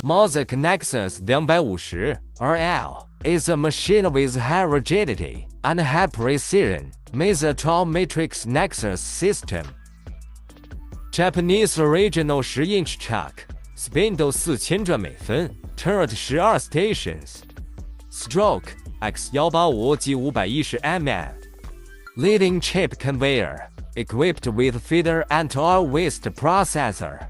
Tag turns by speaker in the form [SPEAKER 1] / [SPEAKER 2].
[SPEAKER 1] MAZAK NEXUS 250 RL is a machine with high rigidity and high precision MAZATROL MATRIX NEXUS system. Japanese original 10-inch chuck, spindle 4000转每分 turret 12 stations, stroke X185 Z510mm, leading chip conveyor, equipped with feeder and oil waste processor.